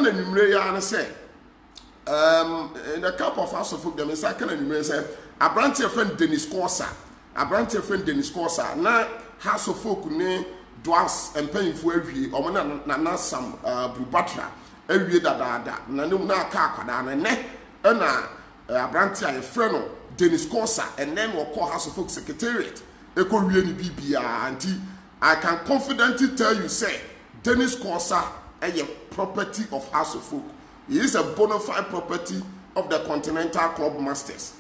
and enumere ya say in the camp of House of Folk dem say can enumere say Abrante friend Dennis Corsa na House of Folk ne dwarfs and painful awie omo na Sam Brubatra awie dada na nem na aka akwada na ne na Abrante a friend no Dennis Corsa and then we call House of Folk Secretariat eko wie ni bibia anti I can confidently tell you say Dennis Corsa is a property of House of Folk. He is a bona fide property of the Continental Club Masters.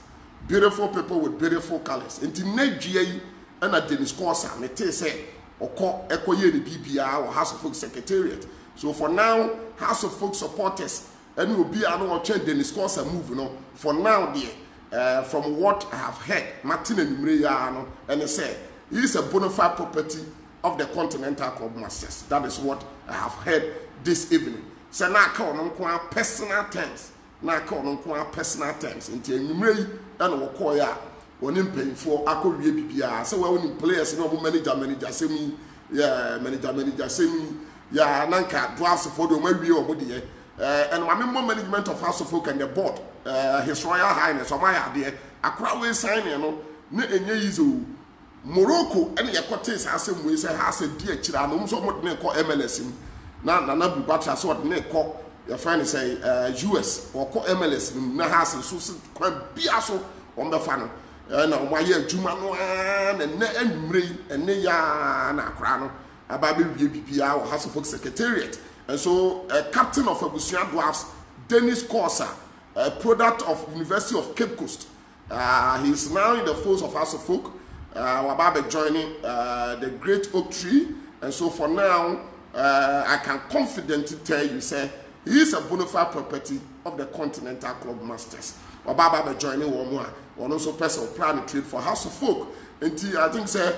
Beautiful people with beautiful colors. In the Nigeria and a Dennis Corsa, me tell say oko eko ye ni bibia or House of Folk Secretariat. So for now, House of Folk supporters and will be anu change Dennis Corsa move no. For now there, from what I have heard, Martin and Mreya and they say he is a bona fide property of the Continental Club Masters. That is what I have heard this evening. So now call them personal terms. Now call them personal terms. Until you may and we call ya when in paying for I could be so when players no manager say me, yeah, manager say me, yeah, Nanka drafts for the maybe or body. And my member management of House of Folk and the board, His Royal Highness or my idea, a crowd sign, you know, no Morocco and your quarters has some way say has a dear child, so what they call MLS. Now, Nana Bubatra, so what they call your friend say US or call MLS, Nahas and Susan Biaso on the funnel. And why you Juman and Mri and Neya and Akrano, a Baby BPR or House of Folk Secretariat. And so, captain of Abusian Dwarfs, Dennis Corsa, a product of University of Cape Coast. He is now in the folds of House of Folk. Wababe joining the Great Oak Tree, and so for now, I can confidently tell you, say, he is a bona fide property of the Continental Club Masters. Wababe joining one also person plan to trade for House of Folk. Until I think, say,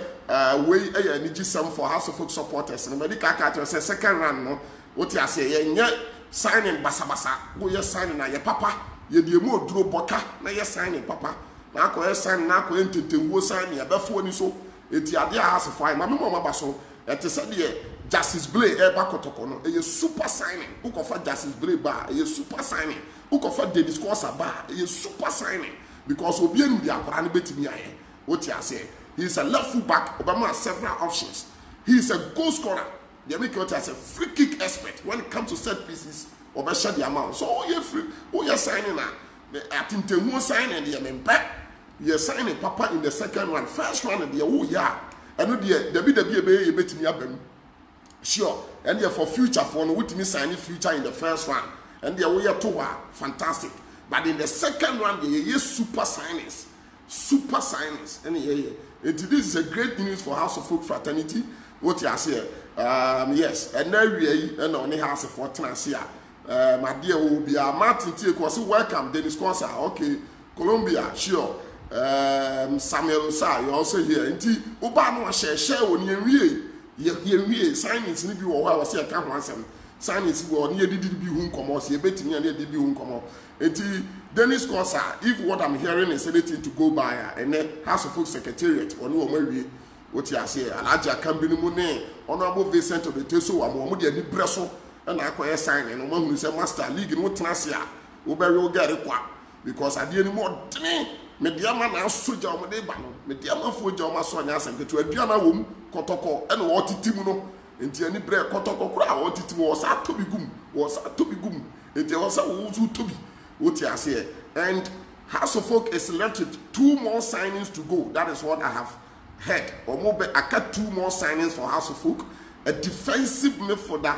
we energy some for House of Folk supporters. And medical character say second round, no, what you say, yeah, signing basa, go you signing na your papa, you do more draw boka, na you signing papa. Na ko sign na ko entetemwo sign ya befo ni so eti ade house fine ma me mama ba so eti se de Justice Blay e ba kotoko no e super signing who ko fa Justice Blay ba e super signing who ko fa Dennis Corsa ba e super signing because obi enu bi akora ne betimi aye what you say he is a left full back Obama has several options. He is a goal scorer. They make it as a free kick expert when it comes to set pieces or be share the amount. So you free you signing na atintemwo signing the member. You signing papa in the second one, first one, and yeah, and the BWB betting yabem. Sure, and for future for no with me signing future in the first one, and the way to fantastic. But in the second one, you super signings, and this is a great news for House of Folk fraternity. What you say? Yes, and now we and only House of Folk here. My dear, will be a Martin T. Welcome, Dennis Corsa. Okay, Colombia, sure. Samuel Osa, you also here. Inti Oba no share won ye signings ni bi wo wa say ka ho ansem. Signings wo ni edidi bi hu nkomo se betimi na edidi bi hu nkomo. Inti Dennis Corsa, if what I'm hearing is anything to go by and then House of Folk Secretariat oni wo mawie what you say Alaja Kambi ni mu ne Honorable Vincent Obeteso wa mo de ani breso na akoye sign no ma hu say Master League no tenase a wo be we get kwa because ade ni mo dene Mediama na soja o de ba no mediama foja o ma so nya asem ketu aduana wom kotoko ene wo titimu no enti ani bre kotoko kura wo titimu wo sa tobi gum enti wo sa wo zu tobi wo ti ase and House of Folk is left with 2 more signings to go. That is what I have heard. Or more I got 2 more signings for House of Folk, a defensive midfielder,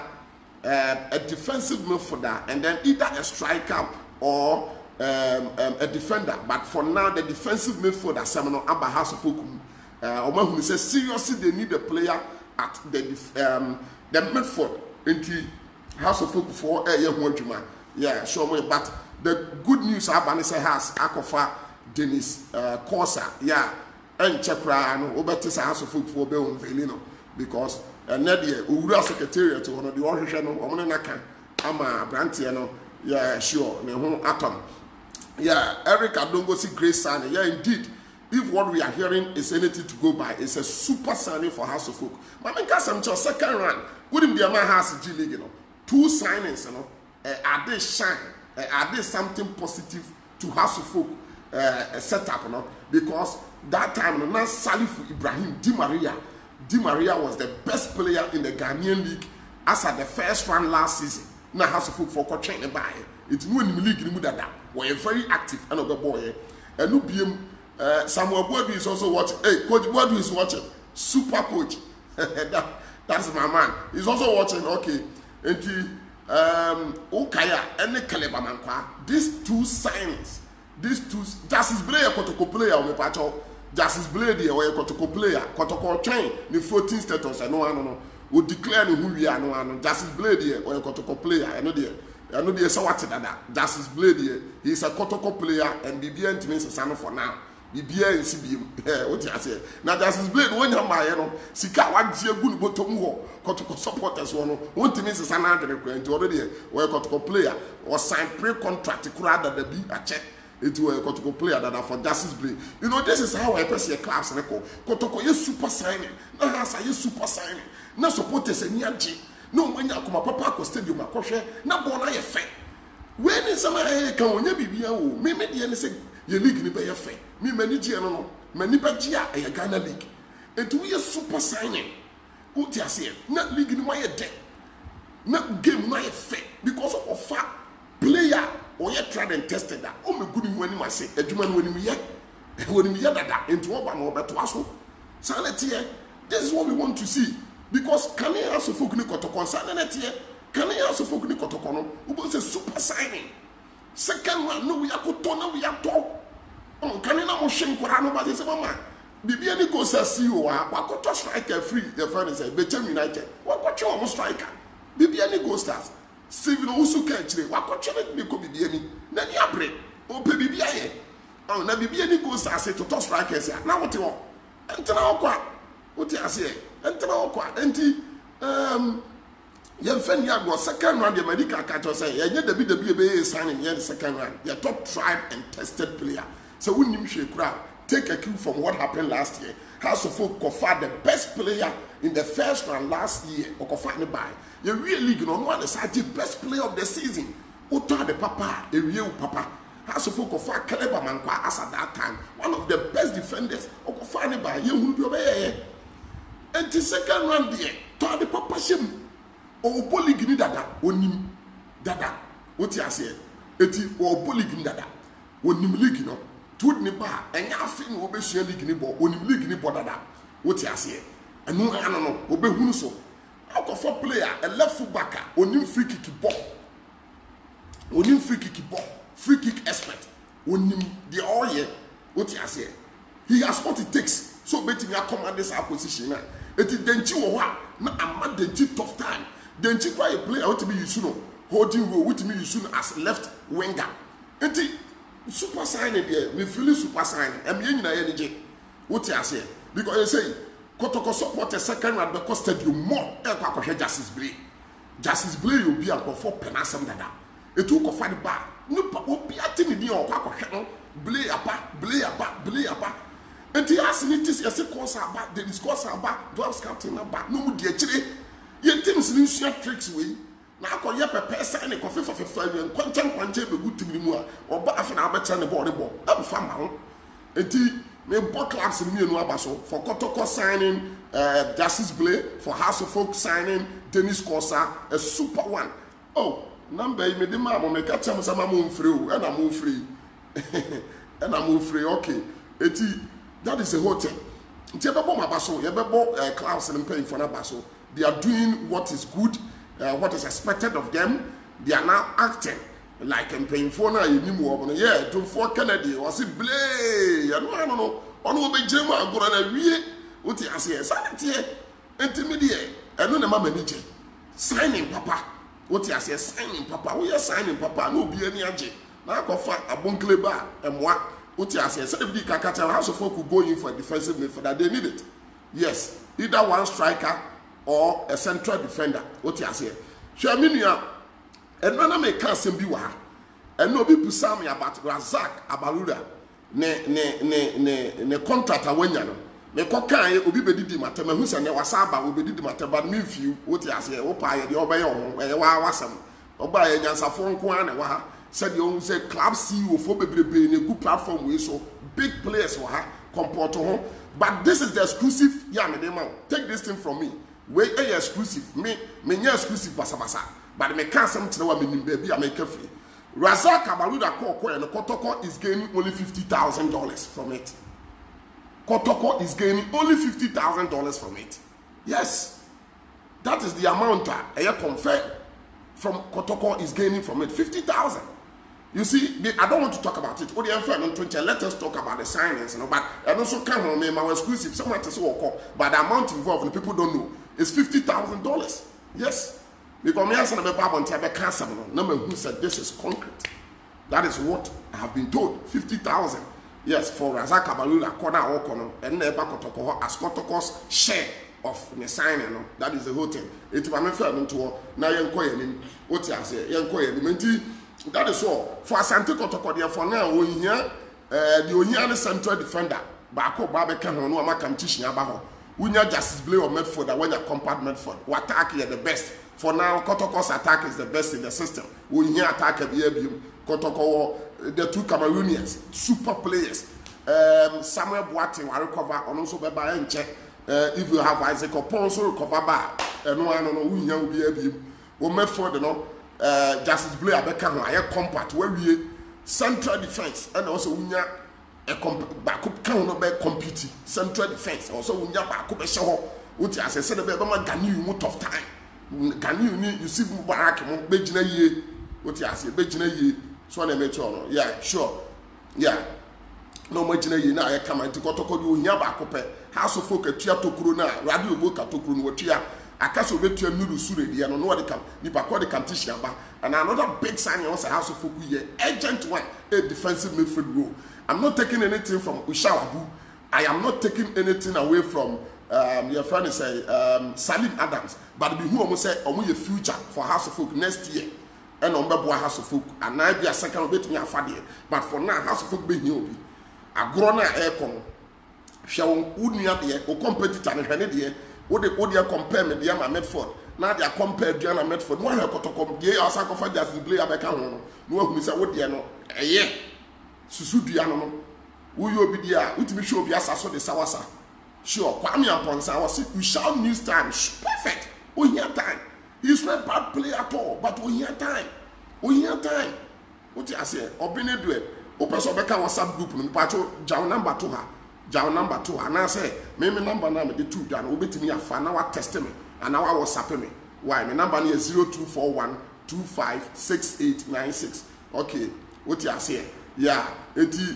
and then either a striker or a defender. But for now, the defensive midfielder, Seminole Abba House of Folk, who says seriously they need a player at the midfield into House of Folk for a year. Yeah, sure, but the good news Abanise has Akofa Dennis Corsa, yeah, and Chepra and Obetis House of Folk for Bell Velino because Nadia Ura Secretariat to one of the original Omanaka Ama Brantiano, yeah, sure, Nehon Atom. Yeah, Eric Adongo see Grace signing. Yeah, indeed. If what we are hearing is anything to go by, it's a super signing for House of Folk. But I mean, some second run, wouldn't be a man House G League, 2 signings, ade shine, ade something positive to House of Folk setup, no? Because that time, no, Salif Ibrahim Di Maria was the best player in the Ghanaian league as at the first round last season. Now House of Folk for training by it's new in the league in Mudada. We're very active and the boy. And no BM Samuel Boadu is also watching. Hey, Coach Boadu is watching. Super coach. That's my man. He's also watching. Okay. And Okaya and the Kalebamankwa. These two signings, these two Justice Blair Kotoko player on the patcho. Justice Blair the way Kotoko player, Kotoko train, the 14 status, and no. We declare who we are no. Justice Blair the way Kotoko player, I know the so what that. Justice Blair the he's a Kotoko player and BBN means a son for now. BBN and CBM. What you say? Now Justice Blair when you my Sika one year good bottom war, Kotoko supporters one. One team is a son already where Kotoko player or sign pre-contract to rather than be a check. Into a Kotoko player that are for Justice Blair. You know, this is how I press your class and echo. Kotoko, you super signing. No, answer, you super signing. No supporters and Yaji. No, when you come up, Papa Stadium, my crochet, not born I effect. When is some can when you be a me, the anything you league in the bay effect. Me, many general, many Bagia, a Ghana league. And we are super signing. What you say? Not league in my debt. Not game my effect because of a fact player. Or you tried and tested that. Oh, my goodness, when you say, a German when you that into Obama or Batuaso. Silent here. This is what we want to see. Because can you also focus on Silent here? Can you also focus on who was a super signing? Second one, no, we are put on, we are talk. Oh, can you not shame Korano? But it's a mama. Bibiani goes as CEO, what got striker free, the friend is a Beckham United. What got you almost striker? Bibiani goes stars. Steven also can't say, what could you could be any? Then you break. Oh, baby, oh, now be any ghost. I say to toss strikers. Now what you want? And what you say? And Yemfenia was second round. The medical catcher say, yeah, the BWB is signing the second round. Your top tried and tested player. So when you shake crowd, take a cue from what happened last year. House of Folk conferred the best player in the first round last year, or conferred by. You really on one side the best player of the season. Uta the papa, a real papa. House of Folk conferred Kalebamankwa as at that time, one of the best defenders, or conferred by you who do and the second round there, to the papa shim. Or Poligini dada, onim dada. What you say? Eti or Poligini dada, onim ligino. Tout ne pas, and ya fin obey ligni bo, onim ligni bo dada. What you say? And no, I don't know, obey Hunuso. Out of a player, a left full backer, onim free kick ball. Onim free kick ball, free kick expert. Onim the all year. What you say? He has what it takes. So betting I command this opposition. It is Denchi or what? No, I'm not Denchi tough time. Denchi try a player out to be Yusuno, holding role with me Yusuno as left winger. And super signing there, me feeling super signing. I'm in energy. What you say? Because you say, Kotoko support a second round because stadium more. Justice Blair. Justice Blair will be up for Penasam Dada. It took a fight back. No, will be a thing in your Quaco. Blair apart. And he asked me this as a course about the discourse about Dwarfs Captain about no dear chili. Your teams in tricks way. Now, call your pepper sign a coffee for 5 and quantum be good to me more or bath and Albert and the body ball. I'm from and he made both clubs in Abaso for Kotoko signing Justice Blair, for House of Folk signing Dennis Corsa, a super one. Oh, number me the mamma make a chance I'm move free and I move free. And I move free, okay. That is a hotel. Klaus and paying for Nabaso. They are doing what is good, what is expected of them. They are now acting like I'm paying for now. Yeah, to for Kennedy or see Blay. I don't know. On will be Gemma go on a real. What you say? Silent here. Intermediate. I don't know my manager. Signing Papa. What you say? Signing Papa. We are signing Papa. No be any agent. Now go find a bunkleba and what. What you say? Said the Kakata House of Folk could go in for a defensive midfielder. They need it. Yes, either one striker or a central defender. What you say? Shaminia, and none of me can't be one. And no people say me about Razak Abaluda. Ne contract a wenyano. Me kokan obi bedidi matter. Me husa ne wasaba obi bedidi matter. But me view what you say. Opa ye the obey on. Wasam. oba ye nyansafo nko an wa ha said you say club CEO for bebrebe na good platform we so big players wa ha comport ho. But this is the exclusive. Yeah, me dey man. Take this thing from me. We exclusive. Me nya exclusive basa. But me can't say to me baby I make free. Razak Abaluda Koko and Kotoko is gaining only $50,000 from it. Kotoko is gaining only $50,000 from it. Yes. That is the amount I confirm from Kotoko is gaining from it. 50,000. You see, I don't want to talk about it. Let us talk about the signings, you know, but I also can't remember my exclusive. Someone to say, but the amount involved, the people don't know, is $50,000. Yes. Because me answer the Bible and cancer. Number who said this is concrete. That is what I have been told. 50,000. Yes, for Razak Abalula, Kona Okono, and Neba Kotoko, as Kotoko's share of the signing. That is the whole thing. It's my friend to now Yankoyan, what I say, Yankoyan, that is all. For Asante Kotoko, for now, we hear the Onyana central defender, Bako Babeka, no Amakam Tishin Abaho. We know Justice Blay or Medford, that when you compared Medford, what attack is the best. For now, Kotoko's attack is the best in the system. We hear attack at the Kotoko, the two Cameroonians, super players. Samuel Boateng will recover, and also Baba and check. If you have Isaac Oponso, recover back, and no one will hear will be able. We Medford, you know. Justice Blay Abeka I compact where we central defense and also unya backup can no be competing central defense also unya backup show what I said be Ghanaian you tough time Ghanaian you see Mubarak mo be gina ye what I say be gina ye so na me no yeah sure yeah no mo gina ye na I come and to Kotoko you unya backup house of folk atua tokuro na radio boka tokuro no atua akaso betua nuru sure dia no what they come nipa kwa de competition aba and another big sign on house of folk here agent one a defensive midfield role. I'm not taking anything from Ushawabu. I am not taking anything away from your friend is Salim Adams, but be who almost say your future for house of folk next year and on Beboa house of folk and I be a second bit me a fadie but for now house of folk be here be a grown aircon shall unia there or competitor and Canadian. What they compare me, Diana Medford. Now they are compared Diana Medford. One have got to come, they are sacrificed as the player back on. No one say what they are no. A year. Susu Diana. Who you be there? Which me show be as I saw the Sawasa. Sure, Kwame Aponsa was we shall news time. Perfect. We hear time. He's not a bad player at all, but we hear time. We hear time. What I say? Obine do it. Open Beka WhatsApp group. Pacho, John number 2 her. Jow number 2 and I say me number na me the 2 dan obeti me afa na wa test me and now I was WhatsApp me why me number is 0241256896 okay what you say yeah eti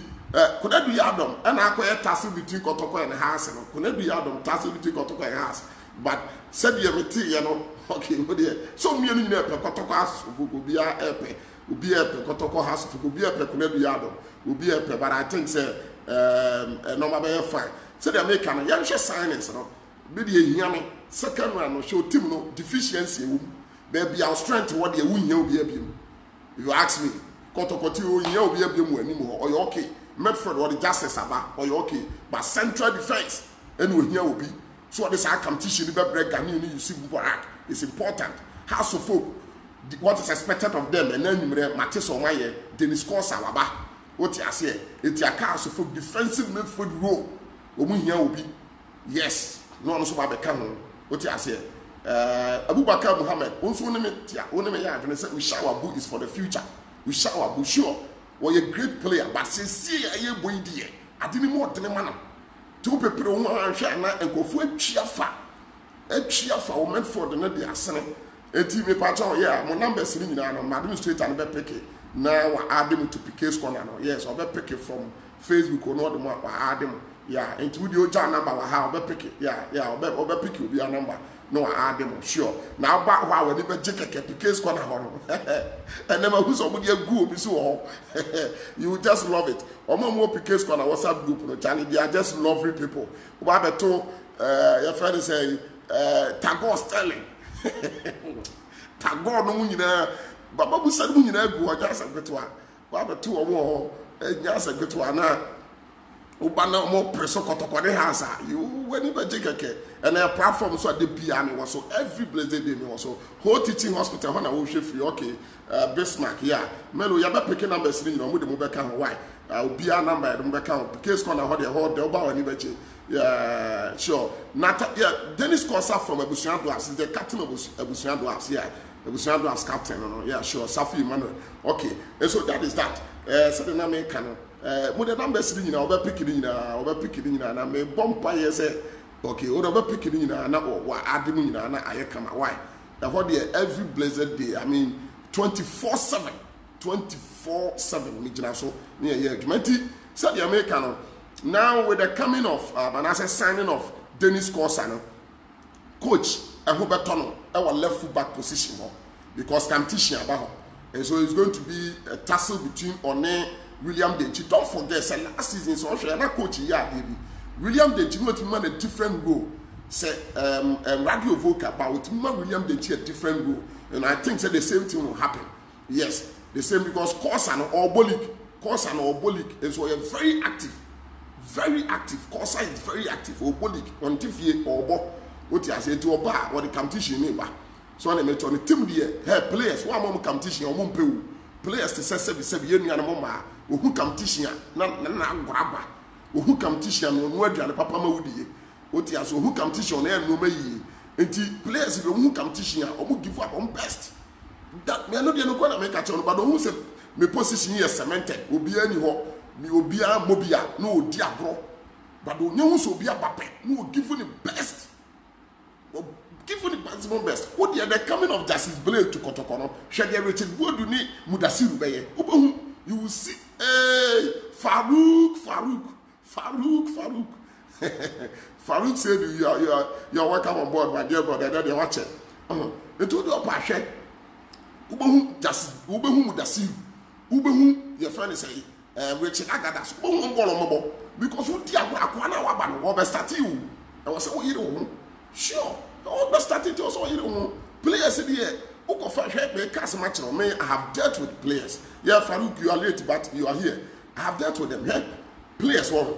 could that be Adam and I quite tassel between Kotoko and house no could that be Adam tassel between Kotoko and house but said you me you know okay what there so me ni na Kotoko house go be a epe obi epe Kotoko house go be epe could that be Adam obi epe but I think say normal be fine. So they make an young signings, no. Be the young second one no show team no deficiency. Baby, our strength what they win you be able. If you ask me, Kotoko you be able anymore, or you okay. Medford or the justice about, or you okay. But central defense, and we here will be. So this our competition, the break Ghanaian you see Mubarak is important. House of folk, what is expected of them, and then you Matisse Omaye, Dennis Kosa Waba. What you say? It's a cast of defensive midfield role. Omu here will be yes. No one so bad become. What you say? Abu Bakar Muhammad. Also, only me ya. When I say we shower Abu is for the future. We shower Abu sure. Well, you're a great player, but see, I am boy dear. I didn't want any man. Two people who are and go for a cheerfa. A cheerfa or meant for the net they are sending. A team patron, yeah, my number is in an administrator and Becky. Now I add them to Piquet's corner. Yes, I'll be pick it from Facebook or not the one I add them. Yeah, into the old number how I'll pick it. Yeah, I'll be pick you be a number. No, I add them sure. Now back while we never check Piquet's corner. And never who's somebody a group so you will just love it. Or more Piquet's corner WhatsApp group no Charlie. They are just lovely people. What I told your friend say Tagore Sterling. Tagore no you but Babu said, "We need to go just a good one. But 2 or more, just a good one. Ubana more preso kotokwane hasa. You when you take and a platform so the piano was so every blessed day me also whole teaching hospital when I will free okay Bismarck yeah melo ya be picking numbers ni no mo de mo be kan why obia number de mo be kan case corner ho de oba wani be yeah sure Nata yeah Dennis Kosa from Abusian Blast is the captain of Abusian Blast yeah Abusian Blast captain no yeah sure Safi Emmanuel okay and so that is that so the name can mo the numbers ni na oba pick ni na na me bompa ye say okay oda oba pick ni na na wa ade ni na aye kama why that what there every blessed day I mean 24/7 me jina so near yeah Jumenti said the American now with the coming of and as a signing of Dennis Kosa no coach Ehubetono our left full back position because competition about and so it's going to be a tussle between One William Deji. Don't forget say last season so na coach here baby William Deji went to man a different role say radio vocal about William Deji a different role and I think say the same thing will happen. Yes, the same because Kosa or Bolik and so very active. Kosa is very active. Obolik on TV or Bo. What you say to a bar or the competition neighbor. So I met on the team there. Hey, players, one more competition or one players to say 7 years and mama who competition na grabber. Who competition on word and Papa Maudi. What you say who competition and no may. And players who competition or who give up on best. That me no dey no kwala make a chon but who say me position here cemented obi ani ho me obi a mobia no odi agro but onye so obi abape no give you the best give you the maximum best what the coming of Justice Blade to Kotokono shede Richard Bodu ni Mudasiru beye obohu you will see Farouk Farouk said you're welcome on board my dear brother they watch it it do passion Ubehu Justice Ubehu Mudasiru Ubehu your friend say Richard Agadas Ubehu because who dia akwana wa ba no be start you I was say oh you sure no be start it also you players here who go for help me cast match no me I have dealt with players yeah Farouk you are late but you are here I have dealt with them help players one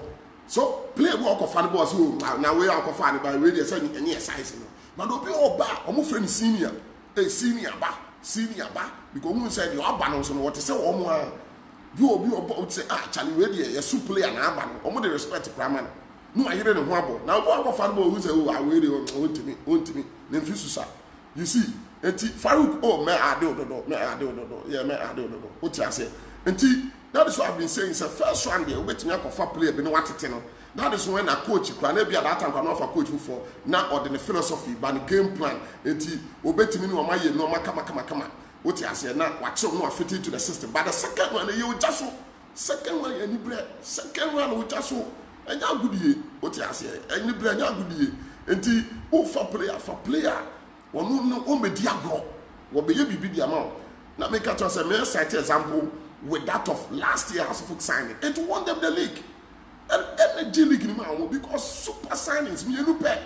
so player work of fan boss who now we are of fan by we dey say any size no but obi oba omo friend senior senior ba because who said you are ban so what say omo a you obi oba say Charlie we dey you super player na aba no omo dey respect praman no ayere ne ho abo now go fan boss who say oh we dey ontimi na fisu sa you see enti Farouk oh me ade ododo yeah me ade ododo what you say enti that is what I've been saying it's a first round there obetimi akofa player be no watete no that is when a coach kra na bia that time can offer coach for na or the philosophy but the game plan enti obetimi no maye no kama what you say na watch no fit into the system but the second one you just second one any bread second one we just enya goodie what you say any bread enya goodie enti o for player wonu no o medi agro wo be ye bibi dia ma na make a say me cite example with that of last year House of Folk signing it won them the league and the league in man because super signings me no pay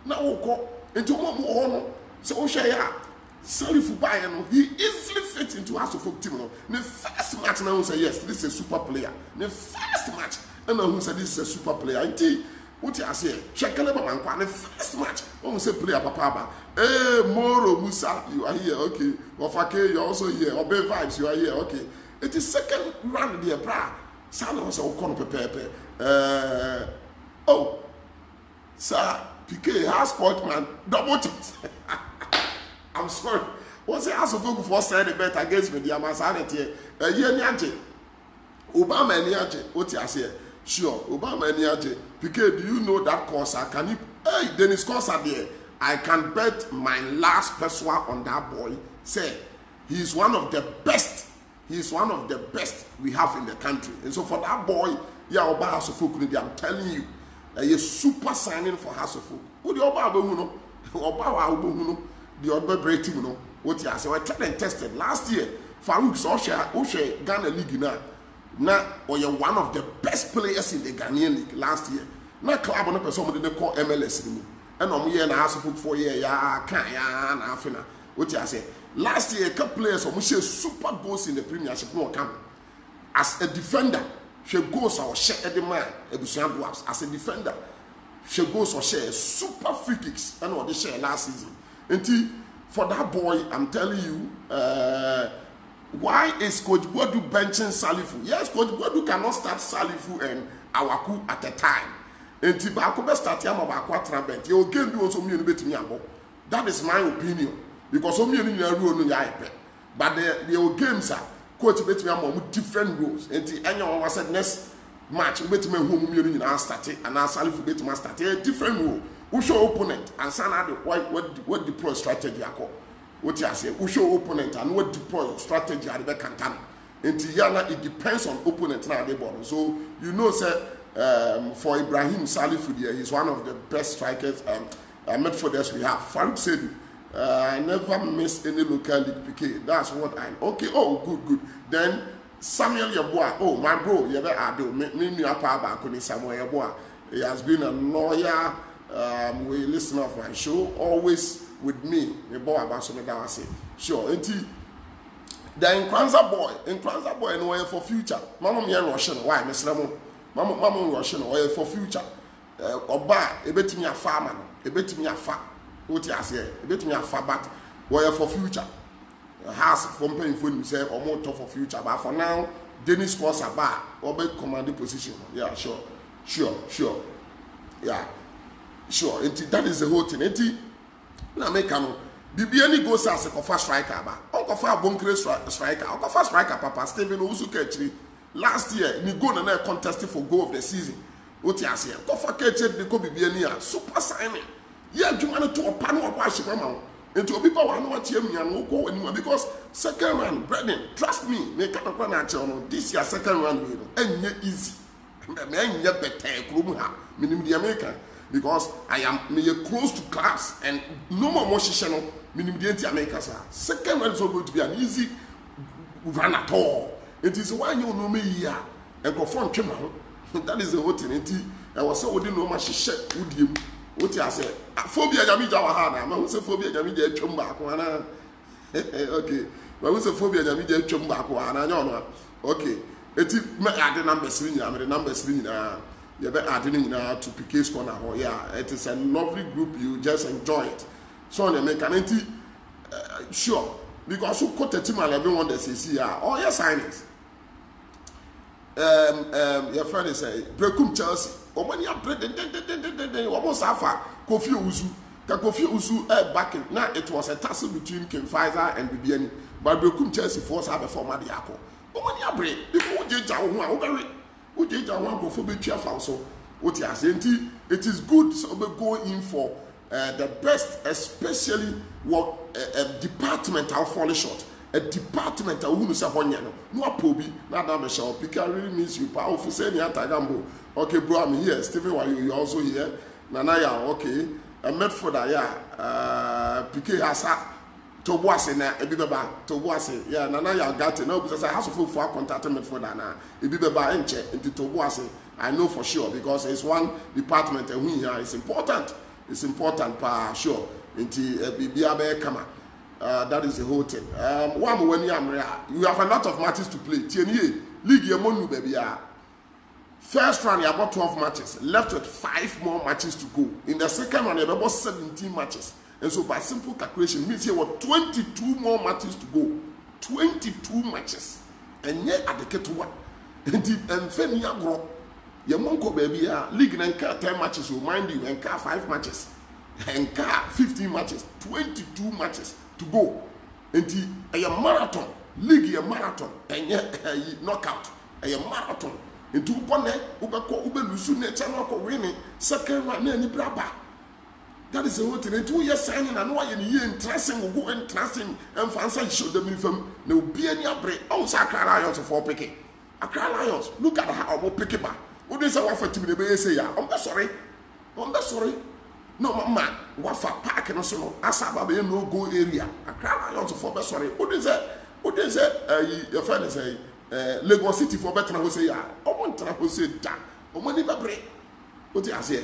na wo ko into mo no so o share ya sorry for buy no he easily fits into House of Folk team no the first match now say yes this is a super player the first match and who said this is a super player until what you say Shekele Baba Nkwa the first match who say player papa Moro Musa you are here okay Ofake you are also here Obe Vibes you are here okay it is second round there bra sound was o kono pepe oh sir PK has sportman double chance I'm sorry what's the House of Folk for said the bet against me the amasanity year ni anje Obama ni anje what you say sure Obama ni anje PK do you know that course can you hey Dennis Kosa there I can bet my last person on that boy say he is one of the best. He is one of the best we have in the country. And so for that boy, yeah, Oba House of Folk, I'm telling you, a super signing for House of Folk. Who the Oba Abuno? Oba Abuno, the Oba Breaking, what you say? I tried and tested last year. Farouk Oshe Ghana League now or you're one of the best players in the Ghanaian League last year. Now club on a person didn't call MLS anymore. And I'm here in the House of Folk for a year, yeah, can't ya, Afina. What you say? Last year, a couple players who share super goals in the Premiership no come as a defender. she goes or share the man Ebusian Dwarfs as a defender. She goes or share super free kicks and what they share last season. Until for that boy, I'm telling you, why is Coach Boadu benching Salifu? Yes, Coach Boadu cannot start Salifu and Awaku at a time. Until Bakuba start Yama Bakwa bench, you game do also mean a bit me about. That is my opinion. Because some you know no. But the games are coach bet me with different rules. Until anyone was said next match, bet me whom you know started and now Salifu bet me start a different rule. Who show opponent and Sana what deploy strategy I call. What you say, who show opponent and what deploy strategy at the Cantan. Until Yana, it depends on opponent now the ball. So you know, sir, for Ibrahim Salifu, he's one of the best strikers midfielders we have. Farouk said, I never miss any local league PK. That's what I. Okay, oh, good. Then Samuel Yeboah, oh, my bro, you ever had me up back on Samuel Yeboah. He has been a lawyer. We listen of my show, always with me. Sure. The Nkranza boy, and way for future. Mama me Russian, why, Miss Ramon? Mama Russian, way for future. Oba, a bit me a farmer, a bit me a fat. What you say, a bit me a fat, but way for future. Has from paying for himself or more tough for future, but for now, Dennis was a bar or big commanding position. Yeah, sure. Yeah. Sure, that is the whole thing. Now make no. Bibiani goes as a first striker, but Uncle Far Bunkre striker, Uncle Far striker, Papa Stephen Uzukechi. Last year, he go and contested for goal of the season. What you say? Uncle Far Kechi, the Kobe Biania, super signing. Yeah, you want to a panel of Washi Mama. And to people who know what you mean, go anymore because second round, Brendan, trust me, make a run at you. This year, second round, and yet easy. Man, yet better, Krumha, meaning the American. Because I am close to class and no more channel, meaning the America. Second one is not going to be an easy run at all. It is why you know me here and confront him. That is the whole thing. I was so wouldn't know my shit with you. What I said, phobia Jamija Wahana, I was a phobia Jamija Chumba. Okay, but who's a phobia Jamija Chumba? Okay, it's the numbers, the numbers. You better add in to PK's corner. Yeah, it is a lovely group. You just enjoy it. So they make an sure because who quote the team and everyone that says here, oh yes, signings. Your friend is say Brekum Chelsea. Oh when you are almost Alpha Kofi Usu backing. Now it was a tussle between King Pfizer and Bibiani, but Brekum Chelsea force have a former Diako. Oh when you are break before you jump. It is good so we go in for the best, especially what a department I'll fall short. A department I won't say no pobi, not Michelle. Pika really means you power for saying Tagambo. Okay, bro, I'm here. Stephen, why you also here? Nanaya, okay. I met for that, yeah. Pika has Tobuase na ebibeba Tobuase yeah nana ya got no because I have to for contact me for that na ebibeba enche into Tobuase I know for sure because it's one department and we here is important pa sure into bibia be kama that is the whole thing one when you have a lot of matches to play tienie league yemonu baby first round you got 12 matches left with 5 more matches to go in the second round you have about 17 matches. And so by simple calculation, means here were 22 more matches to go. 22 matches. And yet at the Ketua. And Femi Agro, your Monko baby, league and car 10 matches will mind you, and car 5 matches. And car 15 matches. 22 matches to go. And a marathon, league a marathon, and yet a knockout, a marathon. And 2 Pone, Ubako, Ubelusu, Channel winning, second one, any braba. That is the whole thing. 2 years signing and why in year interesting will go and trusting and fancy show them in from no be any break. Oh, Accra Lions for picking. Accra Lions, look at how we pick it back. What is our for to be say? I'm sorry. No, man, what for park and so Asaba be no go area. Accra Lions for sorry. What is that? Your friend say Lagos City for better who say, I want to say that. Oh, money break. What do I say?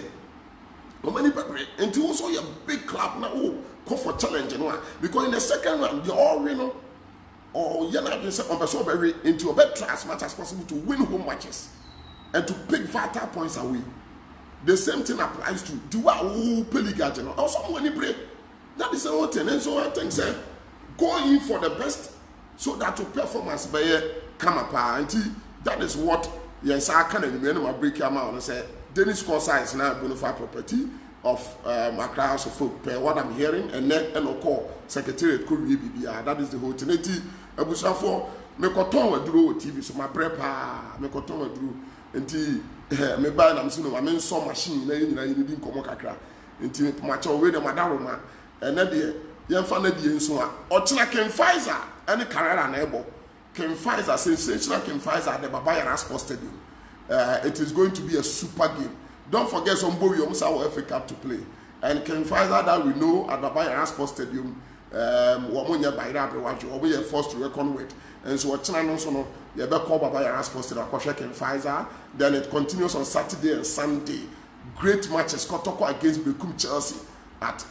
And also a big club now call for challenge because in the second round they all or you're not on the very into a better as much as possible to win home matches. and to pick vital points away. The same thing applies to the whole Peligage. Also, when you pray, that is the whole thing. And so I think, say, go in for the best so that your performance may come apart. Until that is what, yes, I can remember break your mouth and say, Dennis Corsa is now a bona fide property of Accra House of Folk, per what I'm hearing, and then and call Secretariat could be BBR. That is the whole thing. Abusafo, me koton wa duro TV, so my prepare, me koton wa duro. Nti me buy na msino ma me so machine na nyina yini din komo kakra. Nti me macha we de madaroma. Ene de yemfa na die nso a. Ochina Ken Pfizer, any Carrera na ebo. Ken Pfizer, sensational Ken Pfizer at the Baba Yara Sports Stadium. It is going to be a super game. Don't forget some boy you also FA Cup to play. And Ken Pfizer that we know at the Baba Yara Sports Stadium. Wamonya Baira Brewaji, or we are forced to reckon with. And so, what China also know, you better call Baba Yara Sports to Ken Pfizer. Then it continues on Saturday and Sunday. Great matches, Kotoko against Bekum Chelsea at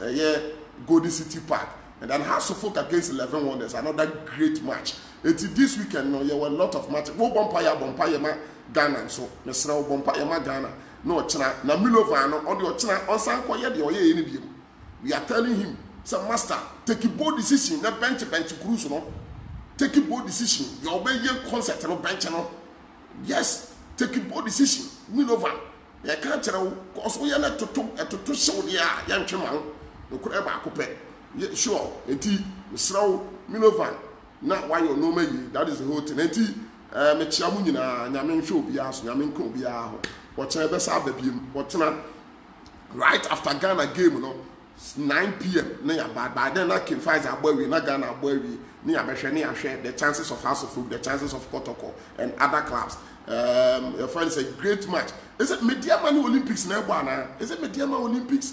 Golden City Park. And then House of Folk against 11 Wonders, another great match. This weekend, no, there were a lot of matches. Wo Bompire, Ghana, so, Mr. Bompire, Ghana. No, China, Namilovano, or the China, on San Koya, the Oye, we are telling him. So, master, take a bold decision. Not bench cruise, no. Take a bold decision. You obey your concept, no bench, no. Yes, take a bold decision. Milova. You can't tell. Cause we are not to show the young children. No could ever coupe. Sure, eti slow Milova. Not why you know me. That is the whole thing. Eti me chiamunina. Nyamin show bias. Nyamin ko biaho. What's the best of the beam? What's not right after Ghana game, no. 9 p.m. By then I can find a boy, we not gonna boy, share the chances of House of Folk, the chances of Kotoko and other clubs. Your friend is a great match. Is it Mediama Olympics now? Is it Mediama Olympics?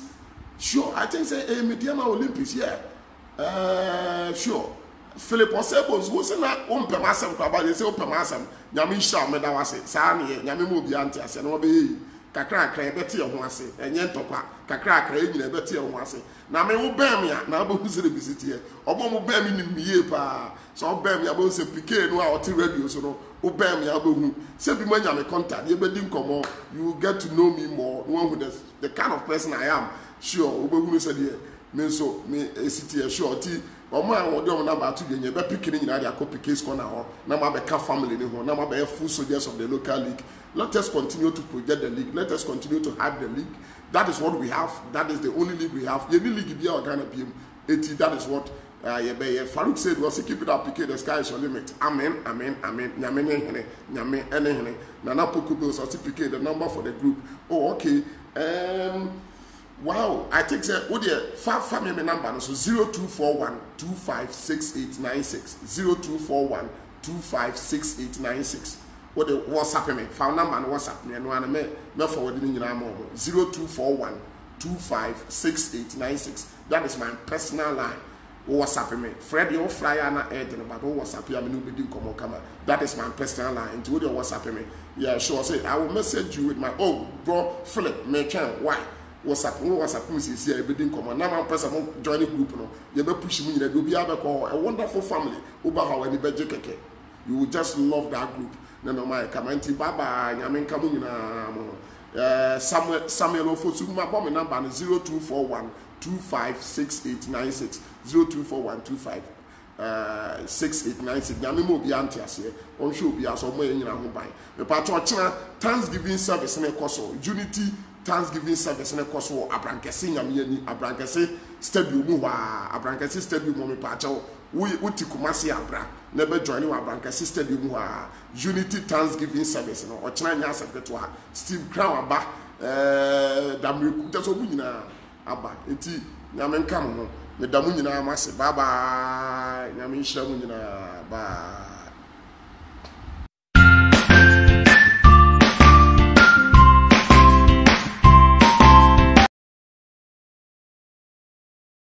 Sure, I think say Mediama Olympics, yeah. Sure. Philip Osebos, who's not on Pemasam, but they say Pemasam, Yamin Shah, Medawase, Sani, Yamimu Bianti, and Obi. Kakra kra beti e ho ase enye ntokwa kakra kra nyina beti e ho ase na me wo bam ya na bo husere bisiti e obo mo bam ni miye pa so bam ya bo se pike no a oti radio so no wo bam ya bo hu se bi manya me contact ye bedi nkomo you will get to know me more no one who the kind of person I am sure wo bo hu se de me so me esiti e sure ti omo an wo de omo number to ye be pike ni nyina de akọ pike score na ho na ma be ka family ni ho na ma be full soldiers of the local league. Let us continue to project the league. Let us continue to hype the league. That is what we have. That is the only league we have. Any league be our Ghana PM 80. That is what Farouk said. Was keep it up, PK. The sky is your limit. Amen. Amen. Amen. Nyame nyame ene. Nana Poku bills or PK. The number for the group. Oh, okay. Wow. I think that what the family number so 0241 256896 0241 256896. What the WhatsApp me found number and WhatsApp me and one me forward in your mobile 0241 256896. That is my personal line. WhatsApp me. Fred your flyer na anything about WhatsApp ya me no be come come. That is my personal line. Into your WhatsApp me. Yeah, sure. Say I will message you with my bro Philip. Me can why? WhatsApp me say here be come. Now my person join the group no. You be push me. You be able call a wonderful family. Uba how any beje keke. You will just love that group. No my commenti baba nyamin kamu nyina mo Samuel Ofosu ma bomb number 0241 256896 0241 256896 nyamin mo bi ante ase on show bi aso mo nyina ho ban me pa cho chena Thanksgiving service na ekoso Unity Thanksgiving service na ekoso Abrankese nyame ani Abrankese stadium wa Abrankese stadium mo me pa cho wuti Kumasi abra na be join wa Abrankese stadium wa Unity Thanksgiving service no ochina nya secretary Steve Crown aba damreku teso mu nyina aba enti nyame nka mo me damu nyina amase bye bye nyame nhira mu nyina bye.